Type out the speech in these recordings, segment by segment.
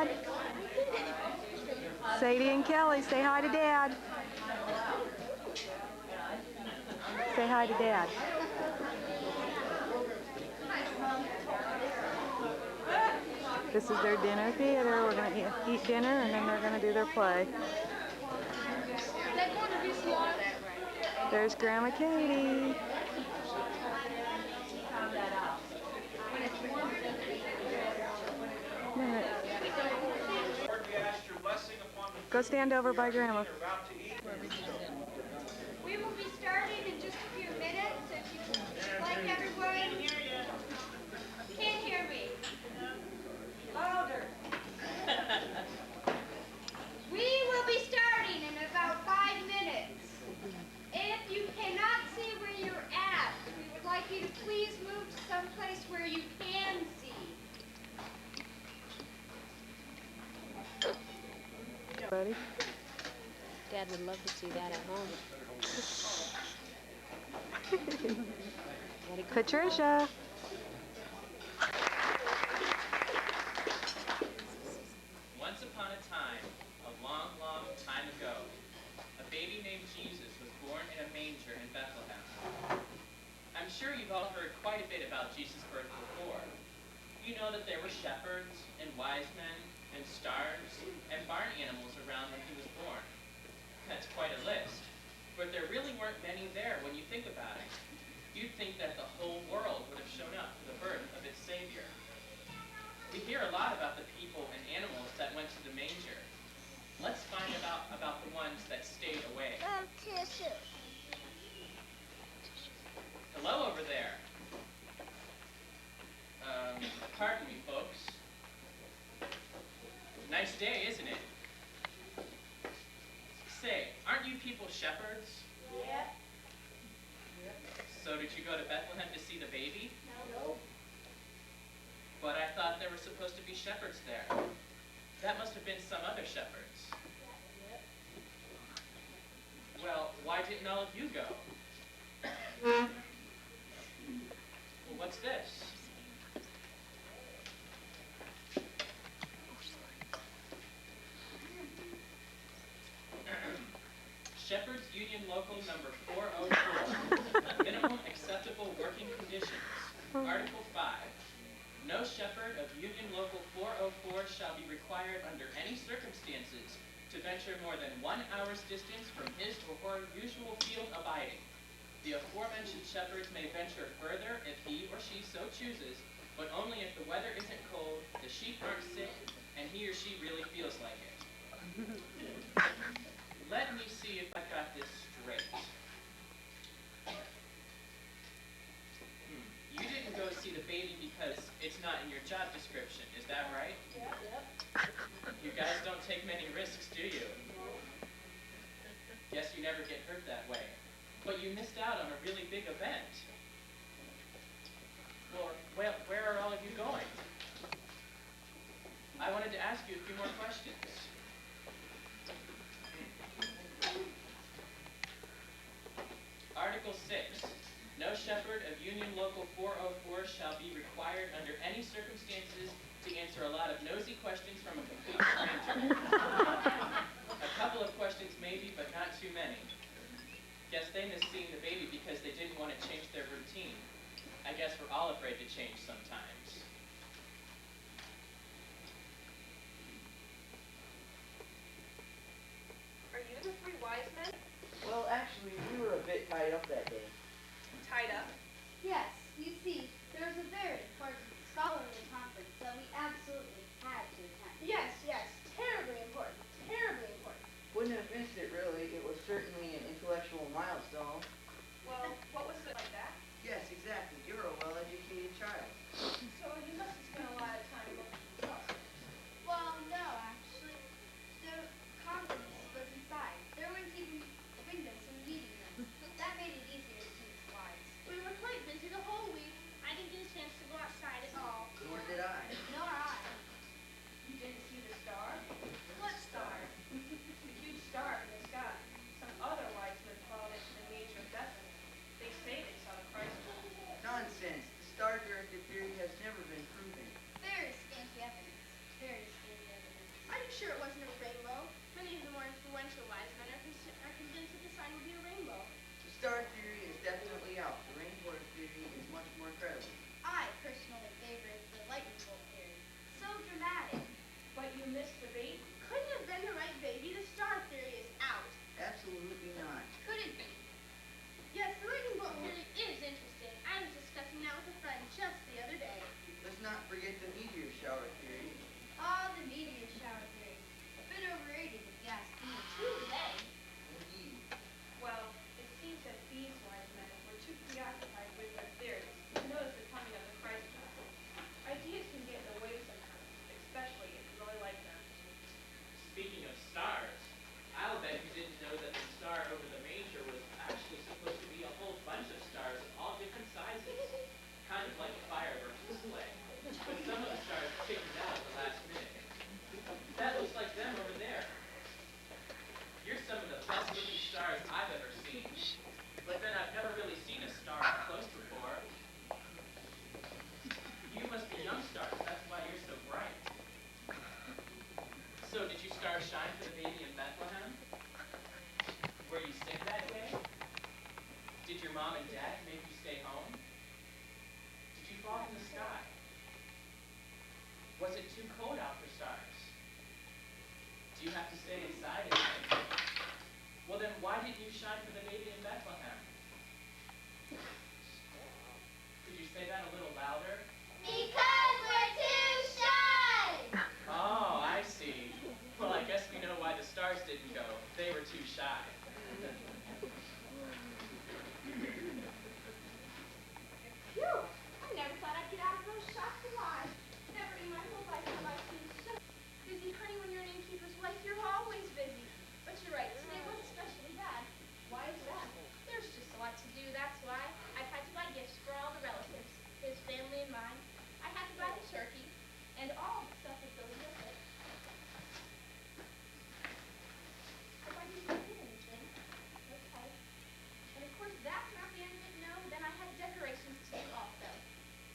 Dad. Sadie and Kelly, say hi to Dad. Say hi to Dad. This is their dinner theater. We're going to eat dinner and then they're going to do their play. There's Grandma Katie. Go stand over by Grandma. We will be starting in just a few minutes. If you like everyone, can't hear me. Louder. We will be starting in about 5 minutes. If you cannot see where you're at, we would like you to please move to some place where you can see. Buddy. Dad would love to see that at home. Patricia. Once upon a time, a long, long time ago, a baby named Jesus was born in a manger in Bethlehem. I'm sure you've all heard quite a bit about Jesus' birth before. You know that there were shepherds and wise men and stars and barn animals around when he was born. That's quite a list, but there really weren't many there when you think about it. You'd think that the whole world would have shown up for the birth of its Savior. We hear a lot about the people and animals that went to the manger. Let's find out about the ones that stayed away. Tissue. Hello over there. Pardon me, folks. Nice day, isn't it? Say, aren't you people shepherds? Yep. So did you go to Bethlehem to see the baby? No. But I thought there were supposed to be shepherds there. That must have been some other shepherds. Well, why didn't all of you go? Well, what's this? Shepherds Union Local number 404, minimum acceptable working conditions. Article 5, no shepherd of Union Local 404 shall be required under any circumstances to venture more than 1 hour's distance from his or her usual field abiding. The aforementioned shepherds may venture further if he or she so chooses, but only if the weather isn't cold, the sheep aren't sick, and he or she really feels like it. Let me see if I got this straight. You didn't go see the baby because it's not in your job description, is that right? Yep. You guys don't take many risks, do you? Guess you never get hurt that way. But you missed out on a really big event. Well, where are all of you going? I wanted to ask you a few more questions. Article 6. No shepherd of Union Local 404 shall be required under any circumstances to answer a lot of nosy questions from a complete stranger. A couple of questions maybe, but not too many. Guess they missed seeing the baby because they didn't want to change their routine. I guess we're all afraid to change sometimes. Are you the 3 wise men? Well, actually, we were a bit tied up that day. Tied up? Yes, you see, there was a very important scholarly conference that we absolutely had to attend. Yes, terribly important, terribly important. Wouldn't have missed it, really. It was certainly an intellectual milestone. Well, what was it like that? Yes, exactly. You're a well-educated child. So you must have spent a lot of time looking for books. Well, no, actually. The conference was inside. There weren't even windows in the meeting room. That made it easier to see the slides. We were your mom and dad make you stay home? Did you fall from the sky? Was it too cold out for stars? Do you have to stay inside at night? Well then, why didn't you shine for the baby in Bethlehem? Could you say that a little louder? Because we're too shy! Oh, I see. Well, I guess we know why the stars didn't go. They were too shy. Phew! I never thought I'd get out of those shops alive. Never in my whole life have I seen so busy. Honey, when you're an innkeeper's wife, you're always busy. But you're right, today was especially bad. Why is that? There's just a lot to do, that's why. I've had to buy gifts for all the relatives, his family and mine. I had to buy the turkey, and all the stuff that goes with it. If I didn't get anything, okay. And of course, that's not the end of it, no. Then I had decorations to do also.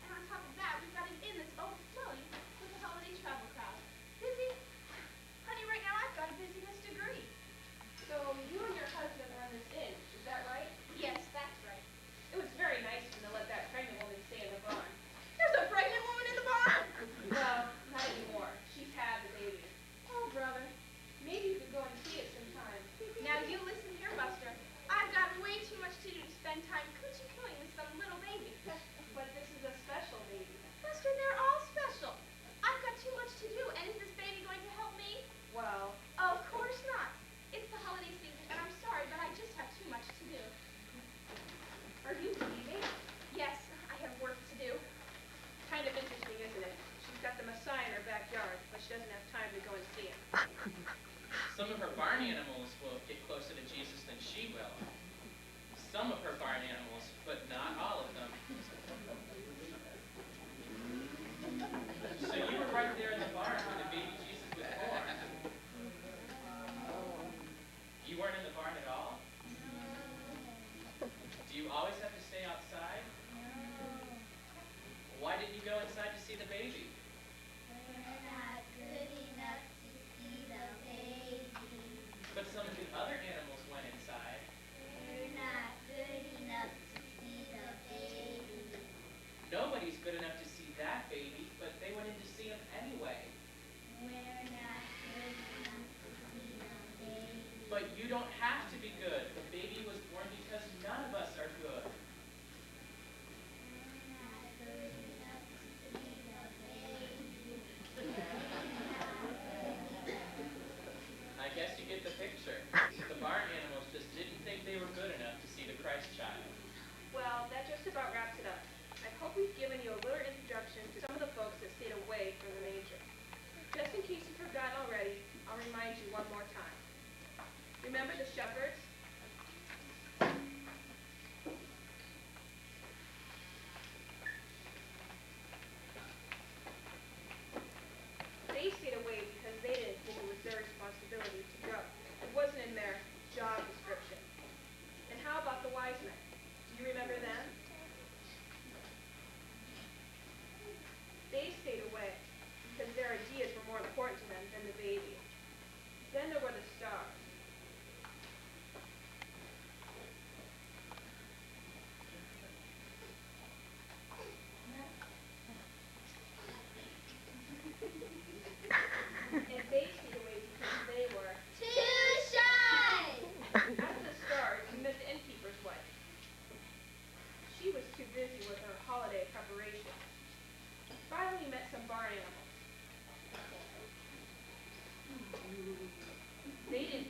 And on top of that, we've got an inn that's overflowing with a holiday travel crowd. Busy? Honey, right now I've got a busyness degree. So you and your husband run this inn, is that right? Yes, that's right. It was very nice of them to let that pregnant woman stay in the barn. There's a pregnant woman in the barn! Well, not anymore. She's had the baby. Oh, brother. Maybe you could go and see it sometime. Now you listen here, Buster. I've got way too much to do to spend time coochie-cooing with some little baby. But this is a special baby. Buster, they're all special. I've got too much to do, and is this baby going to help me? Well, Of course not. It's the holiday season, and I'm sorry, but I just have too much to do. are you leaving? Yes, I have work to do. Kind of interesting, isn't it? She's got the Messiah in her backyard, but she doesn't have time to go and see him. Some of her barn animals will get closer to Jesus than she will. Some of her barn animals, but not all of them. So you were right there in the barn when the baby Jesus was born. You weren't in the barn at all? Do you always have to stay outside? Why didn't you go inside to see the baby? Not good enough to see the baby. But some of the other animals went inside. We're not good enough to see the baby. Nobody's good enough to see that baby, but they went in to see him anyway. We're not good enough to see the baby. But you don't have to be good. The baby was born because none of us are good. We're not good enough to see the baby. I guess you get the picture. The barn animals just didn't think they were good enough to see the Christ child. Well, that just about wraps it up. I hope we've given you a little introduction to some of the folks that stayed away from the manger. Just in case you've forgotten already, I'll remind you one more time. Remember the shepherds? They stayed away because they didn't think it was their responsibility to go. It wasn't in their job description. And how about the wise men? Do you remember them? They stayed away because their ideas were more important to them than the baby. Then there were the stars. And they stayed away because they were. Too shy! After the stars, we met the innkeeper's wife. She was too busy with her holiday preparation. Finally, we met some barn animals. They didn't